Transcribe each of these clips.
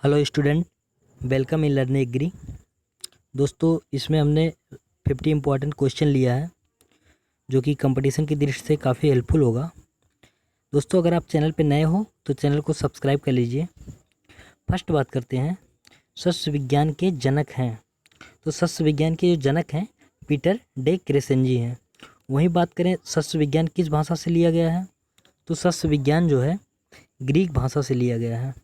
Hello student, welcome in learning agri. दोस्तों, इसमें हमने 50 इम्पॉर्टेंट क्वेश्चन लिया है जो कि कंपटीशन की दृष्टि से काफ़ी हेल्पफुल होगा। दोस्तों, अगर आप चैनल पर नए हो तो चैनल को सब्सक्राइब कर लीजिए। फर्स्ट बात करते हैं, सस्य विज्ञान के जनक हैं। तो सस्य विज्ञान के जो जनक हैं पीटर डे क्रेसेंजी हैं। वहीं बात करें सस्य विज्ञान किस भाषा से लिया गया है, तो सस्य विज्ञान जो है ग्रीक भाषा से लिया गया है।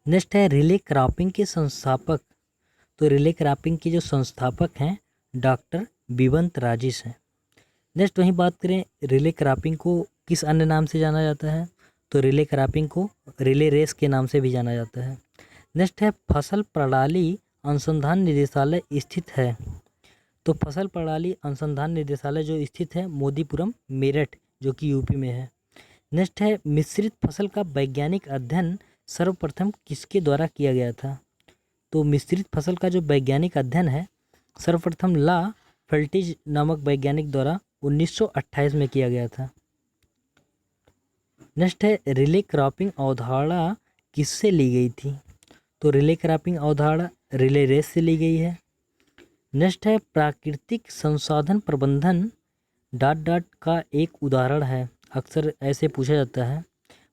नेक्स्ट है रिले क्रॉपिंग के संस्थापक। तो रिले क्रॉपिंग के जो संस्थापक हैं डॉक्टर बिबंत राजिस हैं। नेक्स्ट वहीं बात करें रिले क्रॉपिंग को किस अन्य नाम से जाना जाता है, तो रिले क्रॉपिंग को रिले रेस के नाम से भी जाना जाता है। नेक्स्ट है फसल प्रणाली अनुसंधान निदेशालय स्थित है। तो फसल प्रणाली अनुसंधान निदेशालय जो स्थित है मोदीपुरम मेरठ जो कि यूपी में है। नेक्स्ट है मिश्रित फसल का वैज्ञानिक अध्ययन सर्वप्रथम किसके द्वारा किया गया था। तो मिश्रित फसल का जो वैज्ञानिक अध्ययन है सर्वप्रथम ला फेल्टिज नामक वैज्ञानिक द्वारा 1928 में किया गया था। नेक्स्ट है रिले क्रॉपिंग अवधारणा किससे ली गई थी। तो रिले क्रॉपिंग अवधारणा रिले रेस से ली गई है। नेक्स्ट है प्राकृतिक संसाधन प्रबंधन डॉट का एक उदाहरण है। अक्सर ऐसे पूछा जाता है,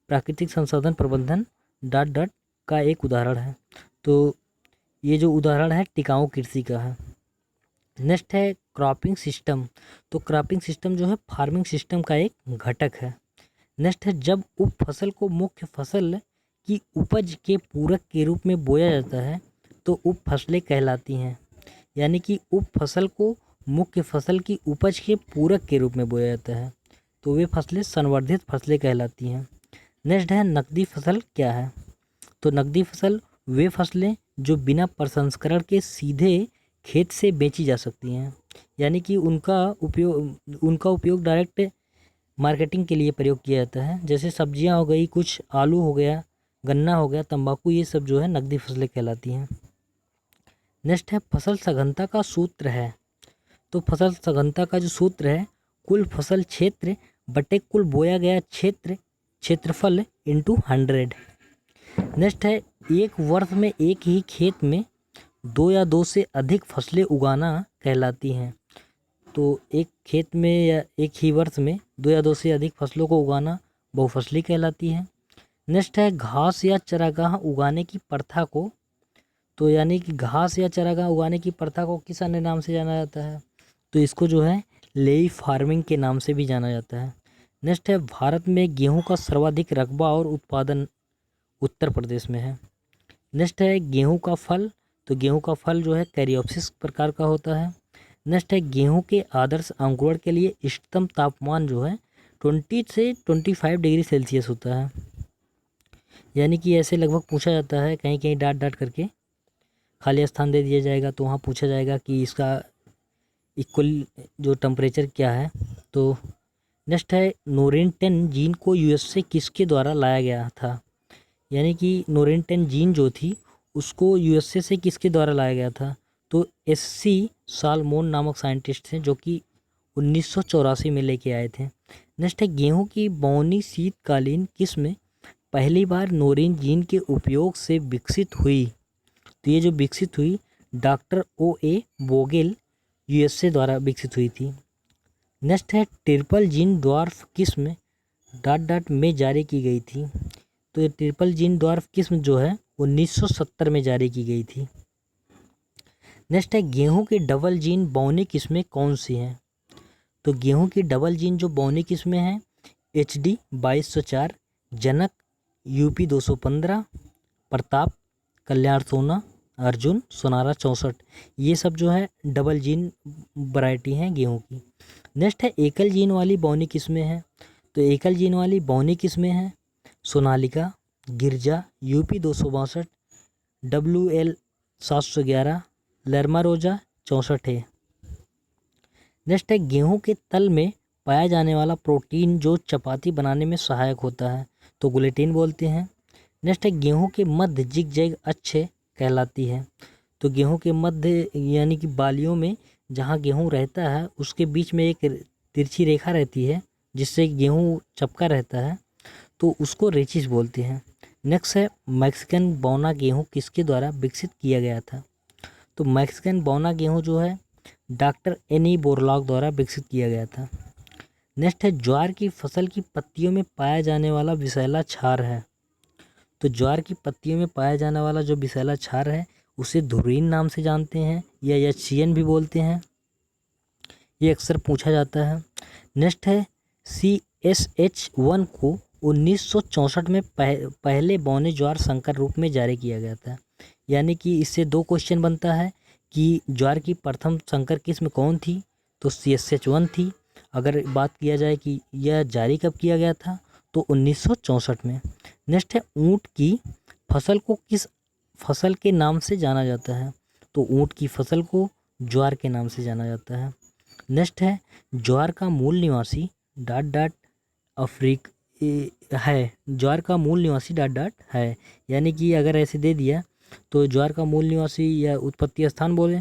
प्राकृतिक संसाधन प्रबंधन डॉट का एक उदाहरण है। तो ये जो उदाहरण है टिकाऊ कृषि का है। नेक्स्ट है क्रॉपिंग सिस्टम। तो क्रॉपिंग सिस्टम जो है फार्मिंग सिस्टम का एक घटक है। नेक्स्ट है जब उप फसल को मुख्य फसल की उपज के पूरक के रूप में बोया जाता है तो उप फसलें कहलाती हैं। यानी कि उप फसल को मुख्य फसल की उपज के पूरक के रूप में बोया जाता है तो वे फसलें संवर्धित फसलें कहलाती हैं। नेक्स्ट है नकदी फसल क्या है। तो नकदी फसल वे फसलें जो बिना प्रसंस्करण के सीधे खेत से बेची जा सकती हैं। यानी कि उनका उपयोग डायरेक्ट मार्केटिंग के लिए प्रयोग किया जाता है। जैसे सब्जियां हो गई, कुछ आलू हो गया, गन्ना हो गया, तंबाकू, ये सब जो है नकदी फसलें कहलाती हैं। नेक्स्ट है फसल सघनता का सूत्र है। तो फसल सघनता का जो सूत्र है कुल फसल क्षेत्र बटे कुल बोया गया क्षेत्रफल इंटू 100। नेक्स्ट है एक वर्ष में एक ही खेत में दो या दो से अधिक फसलें उगाना कहलाती हैं। तो एक खेत में या एक ही वर्ष में दो या दो से अधिक फसलों को उगाना बहुफसली कहलाती है। नेक्स्ट है घास या चारागाह उगाने की प्रथा को। तो यानी कि घास या चारागाह उगाने की प्रथा को किस अन्य नाम से जाना जाता है, तो इसको जो है लेई फार्मिंग के नाम से भी जाना जाता है। नेक्स्ट है भारत में गेहूं का सर्वाधिक रकबा और उत्पादन उत्तर प्रदेश में है। नेक्स्ट है गेहूं का फल। तो गेहूं का फल जो है कैरियोप्सिस प्रकार का होता है। नेक्स्ट है गेहूं के आदर्श अंकुरण के लिए इष्टतम तापमान जो है 20 से 25 डिग्री सेल्सियस होता है। यानी कि ऐसे लगभग पूछा जाता है, कहीं कहीं डाट करके खाली स्थान दे दिया जाएगा तो वहाँ पूछा जाएगा कि इसका इक्वल जो टेम्परेचर क्या है। तो नेक्स्ट है नोरिन 10 जीन को यूएसए किसके द्वारा लाया गया था। यानी कि नोरिन 10 जीन जो थी उसको यूएसए से किसके द्वारा लाया गया था, तो एससी सालमोन नामक साइंटिस्ट थे जो कि 1984 में लेके आए थे। नेक्स्ट है गेहूं की बौनी शीतकालीन किस्म पहली बार नोरिन जीन के उपयोग से विकसित हुई। तो ये जो विकसित हुई डॉक्टर ओ बोगेल यूएसए द्वारा विकसित हुई थी। नेक्स्ट है ट्रिपल जीन ड्वार्फ किस्म डॉट में जारी की गई थी। तो ये ट्रिपल जीन ड्वार्फ किस्म जो है 1970 में जारी की गई थी। नेक्स्ट है गेहूं की डबल जीन बौनी किस्में कौन सी हैं। तो गेहूं की डबल जीन जो बौनी किस्में हैं HD 2204, जनक UP 215, प्रताप, कल्याण सोना, अर्जुन, सोनारा 64, ये सब जो है डबल जीन वैरायटी हैं गेहूं की। नेक्स्ट है एकल जीन वाली बौनी किस्में हैं। तो एकल जीन वाली बौनी किस्में हैं सोनालिका, गिरजा, UP 262, WL 711, लरमा रोजा 64 है। नेक्स्ट है गेहूं के तल में पाया जाने वाला प्रोटीन जो चपाती बनाने में सहायक होता है तो ग्लूटेन बोलते हैं। नेक्स्ट है गेहूं के मध्य जिगजैग अच्छे कहलाती है। तो गेहूं के मध्य यानी कि बालियों में जहां गेहूं रहता है उसके बीच में एक तिरछी रेखा रहती है जिससे गेहूं चपका रहता है तो उसको रेचिस बोलते हैं। नेक्स्ट है मैक्सिकन बौना गेहूँ किसके द्वारा विकसित किया गया था। तो मैक्सिकन बौना गेहूँ जो है डॉक्टर एनी बोरलॉग द्वारा विकसित किया गया था। नेक्स्ट है ज्वार की फसल की पत्तियों में पाया जाने वाला विषैला क्षार है। तो ज्वार की पत्तियों में पाया जाने वाला जो विषैला क्षार है उसे धुरीन नाम से जानते हैं या एचसीएन भी बोलते हैं, ये अक्सर पूछा जाता है। नेक्स्ट है CSH1 को 1964 में पहले बौने ज्वार संकर रूप में जारी किया गया था। यानी कि इससे दो क्वेश्चन बनता है कि ज्वार की प्रथम संकर किस्म कौन थी, तो CSH1 थी। अगर बात किया जाए कि यह जारी कब किया गया था, तो 1964 में। नेक्स्ट है ऊँट की फसल को किस फसल के नाम से जाना जाता है, तो ऊँट की फसल को ज्वार के नाम से जाना जाता है। नेक्स्ट है ज्वार का मूल निवासी ... है, ज्वार का मूल निवासी ... है। यानी कि अगर ऐसे दे दिया तो ज्वार का मूल निवासी या उत्पत्ति स्थान बोले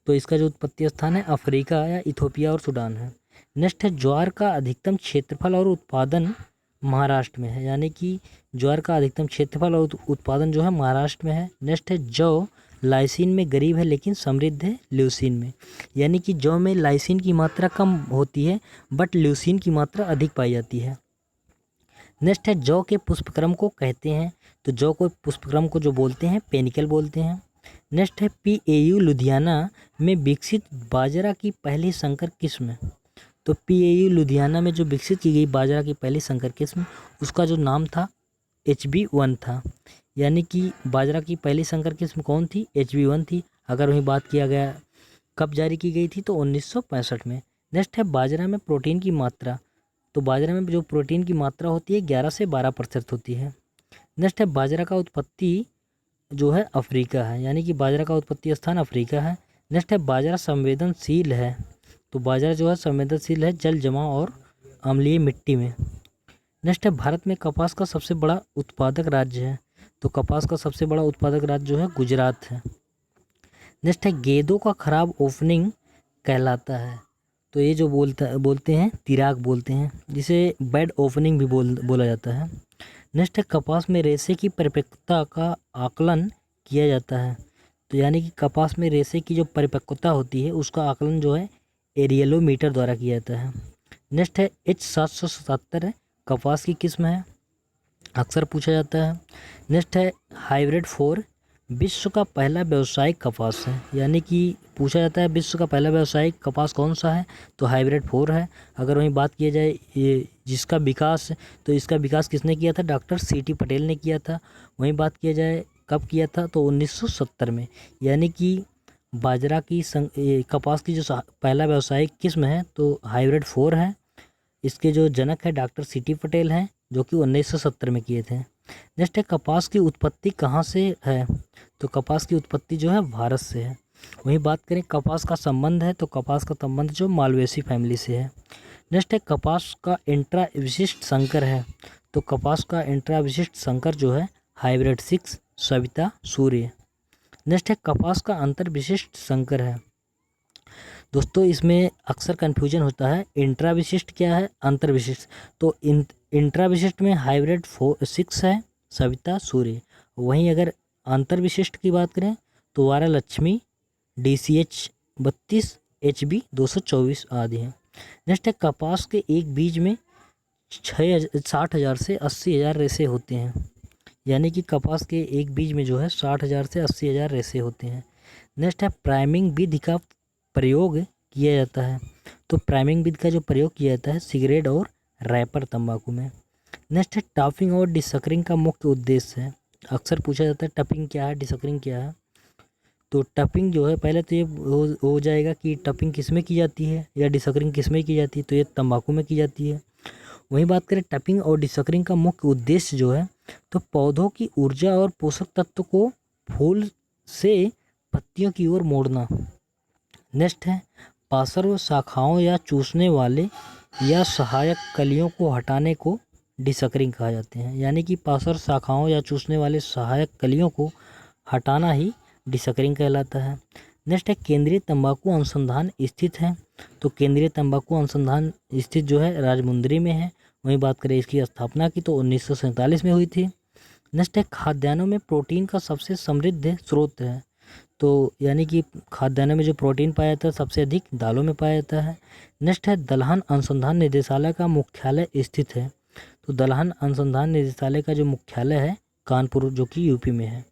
तो इसका जो उत्पत्ति स्थान है अफ्रीका या इथोपिया और सूडान है। नेक्स्ट है ज्वार का अधिकतम क्षेत्रफल और उत्पादन महाराष्ट्र में है। यानी कि ज्वार का अधिकतम क्षेत्रफल और उत्पादन जो है महाराष्ट्र में है। नेक्स्ट है जौ लाइसिन में गरीब है लेकिन समृद्ध है ल्यूसीन में। यानी कि जौ में लाइसिन की मात्रा कम होती है बट ल्यूसीन की मात्रा अधिक पाई जाती है। नेक्स्ट है जौ के पुष्पक्रम को कहते हैं, तो जौ को पुष्पक्रम को जो बोलते हैं पेनिकल बोलते हैं। नेक्स्ट है PAU लुधियाना में विकसित बाजरा की पहली संकर किस्म। तो PAU लुधियाना में जो विकसित की गई बाजरा की पहली संकर किस्म उसका जो नाम था HB1 था। यानी कि बाजरा की पहली संकर किस्म कौन थी, HB1 थी। अगर वहीं बात किया गया कब जारी की गई थी, तो 1965 में। नेक्स्ट है बाजरा में प्रोटीन की मात्रा, तो बाजरा में जो प्रोटीन की मात्रा होती है 11 से 12% होती है। नेक्स्ट है बाजरा का उत्पत्ति जो है अफ्रीका है, यानी कि बाजरा का उत्पत्ति स्थान अफ्रीका है। नेक्स्ट है बाजरा संवेदनशील है, तो बाजरा जो है संवेदनशील है जल जमाव और अम्लीय मिट्टी में। नेक्स्ट है भारत में कपास का सबसे बड़ा उत्पादक राज्य है, तो कपास का सबसे बड़ा उत्पादक राज्य जो है गुजरात है। नेक्स्ट है गेंदों का खराब ओपनिंग कहलाता है, तो ये जो बोलते हैं तिराक बोलते हैं, जिसे बैड ओपनिंग भी बोला जाता है। नेक्स्ट है कपास में रेशे की परिपक्वता का आकलन किया जाता है, तो यानी कि कपास में रेशे की जो परिपक्वता होती है उसका आकलन जो है एरियलोमीटर द्वारा किया जाता है। नेक्स्ट है H777 कपास की किस्म है, अक्सर पूछा जाता है। नेक्स्ट है हाइब्रिड 4 विश्व का पहला व्यावसायिक कपास है, यानी कि पूछा जाता है विश्व का पहला व्यावसायिक कपास कौन सा है, तो हाइब्रिड 4 है। अगर वहीं बात किया जाए ये जिसका विकास, तो इसका विकास किसने किया था, डॉक्टर CT पटेल ने किया था। वहीं बात किया जाए कब किया था, तो 1970 में। यानी कि बाजरा की कपास की जो पहला व्यावसायिक किस्म है तो हाइब्रिड 4 है। इसके जो जनक है डॉक्टर CT पटेल हैं, जो कि 1970 में किए थे। नेक्स्ट है कपास की उत्पत्ति कहाँ से है, तो कपास की उत्पत्ति जो है भारत से है। वहीं बात करें कपास का संबंध है, तो कपास का संबंध जो मालवेसी फैमिली से है। नेक्स्ट है कपास का इंट्रा विशिष्ट संकर है, तो कपास का इंट्रा विशिष्ट संकर जो है हाइब्रिड 6 सविता सूर्य। नेक्स्ट है कपास का अंतर विशिष्ट संकर है। दोस्तों इसमें अक्सर कन्फ्यूजन होता है, इंट्रा विशिष्ट क्या है, अंतर विशिष्ट। तो इंट्रा विशिष्ट में हाइब्रिड 6 है सविता सूर्य। वहीं अगर अंतर विशिष्ट की बात करें तो वारा लक्ष्मी DCH 32 HB 224 आदि हैं। नेक्स्ट है कपास के एक बीज में 60,000 से 80,000 रेशे होते हैं, यानी कि कपास के एक बीज में जो है 60,000 से 80,000 रेशे होते हैं। नेक्स्ट है प्राइमिंग विधि का प्रयोग किया जाता है, तो प्राइमिंग विधि का जो प्रयोग किया जाता है सिगरेट और रैपर तंबाकू में। नेक्स्ट है टॉपिंग और डिसकरिंग का मुख्य उद्देश्य है, अक्सर पूछा जाता है टॉपिंग क्या है, डिसकरिंग क्या है। तो टॉपिंग जो है पहले तो ये हो जाएगा कि टॉपिंग किस में की जाती है या डिसकरिंग किस में की जाती है, तो ये तंबाकू में की जाती है। वहीं बात करें टॉपिंग और डिसकरिंग का मुख्य उद्देश्य जो है, तो पौधों की ऊर्जा और पोषक तत्व को फूल से पत्तियों की ओर मोड़ना। नेक्स्ट है पार्श्व शाखाओं या चूसने वाले या सहायक कलियों को हटाने को डिसकरिंग कहा जाते हैं, यानी कि पार्श्व शाखाओं या चूसने वाले सहायक कलियों को हटाना ही डिसकरिंग कहलाता है। नेक्स्ट है केंद्रीय तंबाकू अनुसंधान स्थित है, तो केंद्रीय तंबाकू अनुसंधान स्थित जो है राजमुंदरी में है। वहीं बात करें इसकी स्थापना की तो 1947 में हुई थी। नेक्स्ट है खाद्यान्नों में प्रोटीन का सबसे समृद्ध स्रोत है। तो यानी कि खाद्यान्नों में जो प्रोटीन पाया जाता है सबसे अधिक दालों में पाया जाता है। नेक्स्ट है दलहन अनुसंधान निदेशालय का मुख्यालय स्थित है। तो दलहन अनुसंधान निदेशालय का जो मुख्यालय है कानपुर, जो कि यूपी में है।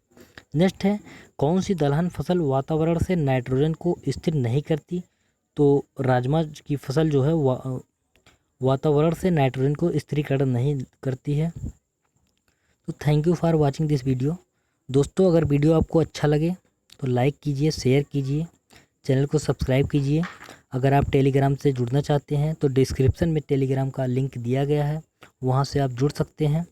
नेक्स्ट है कौन सी दलहन फसल वातावरण से नाइट्रोजन को स्थिर नहीं करती। तो राजमा की फसल जो है वातावरण से नाइट्रोजन को स्थिरीकरण नहीं करती है। तो thank you for watching this video. दोस्तों अगर वीडियो आपको अच्छा लगे तो लाइक कीजिए, शेयर कीजिए, चैनल को सब्सक्राइब कीजिए। अगर आप टेलीग्राम से जुड़ना चाहते हैं तो डिस्क्रिप्शन में टेलीग्राम का लिंक दिया गया है, वहाँ से आप जुड़ सकते हैं।